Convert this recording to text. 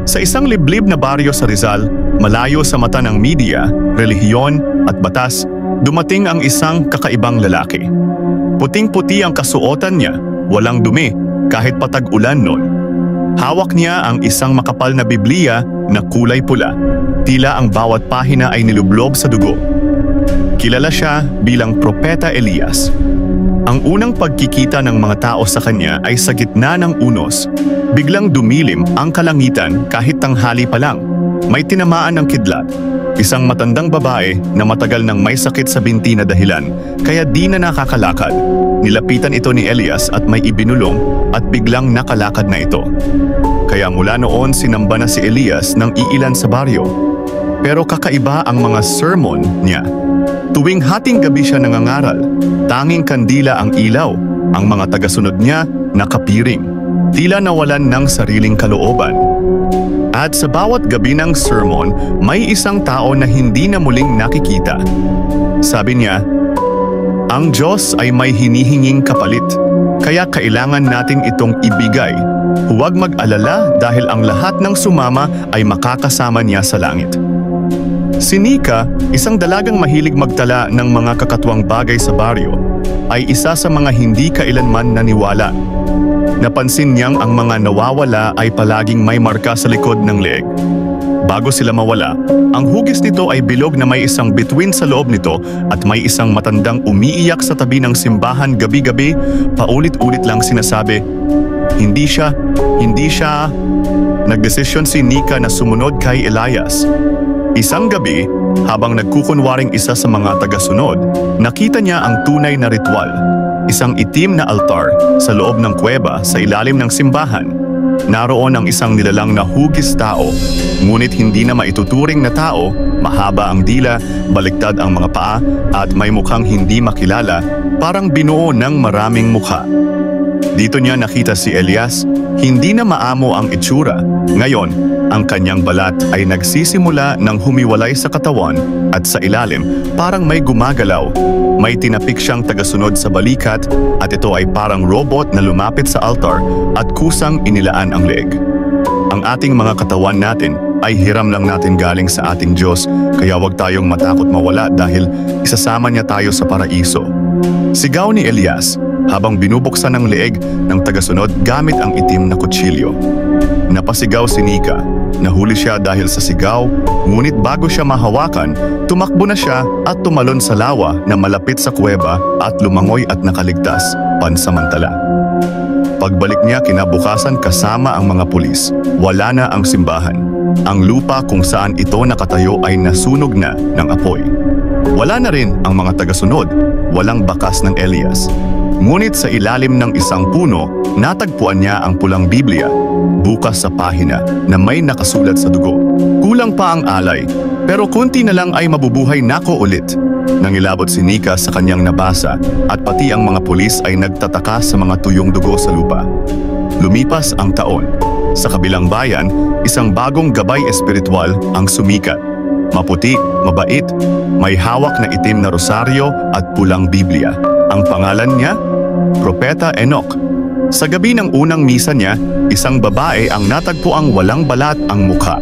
Sa isang liblib na baryo sa Rizal, malayo sa mata ng media, relihiyon at batas, dumating ang isang kakaibang lalaki. Puting-puti ang kasuotan niya, walang dumi kahit patag-ulan noon. Hawak niya ang isang makapal na Biblia na kulay pula. Tila ang bawat pahina ay nilublob sa dugo. Kilala siya bilang Propeta Elias. Ang unang pagkikita ng mga tao sa kanya ay sa gitna ng unos. Biglang dumilim ang kalangitan kahit tanghali pa lang. May tinamaan ng kidlat. Isang matandang babae na matagal nang may sakit sa binti na dahilan, kaya di na nakakalakad. Nilapitan ito ni Elias at may ibinulong at biglang nakalakad na ito. Kaya mula noon sinamba na si Elias ng iilan sa baryo. Pero kakaiba ang mga sermon niya. Tuwing hating gabi siya nangangaral, tanging kandila ang ilaw, ang mga tagasunod niya nakapiring, tila nawalan ng sariling kalooban. At sa bawat gabi ng sermon, may isang tao na hindi na muling nakikita. Sabi niya, ang Diyos ay may hinihinging kapalit, kaya kailangan natin itong ibigay. Huwag mag-alala dahil ang lahat ng sumama ay makakasama niya sa langit. Si Nika, isang dalagang mahilig magtala ng mga kakatwang bagay sa baryo, ay isa sa mga hindi kailanman naniwala. Napansin niyang ang mga nawawala ay palaging may marka sa likod ng leeg. Bago sila mawala, ang hugis nito ay bilog na may isang bituin sa loob nito at may isang matandang umiiyak sa tabi ng simbahan gabi-gabi, paulit-ulit lang sinasabi, Hindi siya. Nagdesisyon si Nika na sumunod kay Elias. Isang gabi, habang nagkukunwaring isa sa mga tagasunod, nakita niya ang tunay na ritual. Isang itim na altar sa loob ng kuweba sa ilalim ng simbahan. Naroon ang isang nilalang na hugis tao, ngunit hindi na maituturing na tao, mahaba ang dila, baliktad ang mga paa, at may mukhang hindi makilala, parang binuo ng maraming mukha. Dito niya nakita si Elias, hindi na maamo ang itsura. Ngayon, ang kanyang balat ay nagsisimula ng humiwalay sa katawan at sa ilalim parang may gumagalaw. May tinapik siyang tagasunod sa balikat at ito ay parang robot na lumapit sa altar at kusang inilaan ang leeg. Ang ating mga katawan natin ay hiram lang natin galing sa ating Diyos, kaya huwag tayong matakot mawala dahil isasama niya tayo sa paraiso. Sigaw ni Elias habang binubuksan ang leeg ng tagasunod gamit ang itim na kutsilyo. Napasigaw si Nika. Nahuli siya dahil sa sigaw, ngunit bago siya mahawakan, tumakbo na siya at tumalon sa lawa na malapit sa kuweba at lumangoy at nakaligtas pansamantala. Pagbalik niya kinabukasan kasama ang mga pulis, wala na ang simbahan. Ang lupa kung saan ito nakatayo ay nasunog na ng apoy. Wala na rin ang mga tagasunod, walang bakas ng Elias. Ngunit sa ilalim ng isang puno, natagpuan niya ang pulang Biblia, bukas sa pahina na may nakasulat sa dugo. Kulang pa ang alay, pero kunti na lang ay mabubuhay nako ulit. Nangilabot si Nika sa kanyang nabasa at pati ang mga pulis ay nagtataka sa mga tuyong dugo sa lupa. Lumipas ang taon. Sa kabilang bayan, isang bagong gabay espiritual ang sumikat. Maputi, mabait, may hawak na itim na rosaryo at pulang Biblia. Ang pangalan niya, Propeta Enoch. Sa gabi ng unang misa niya, isang babae ang natagpuang walang balat ang mukha.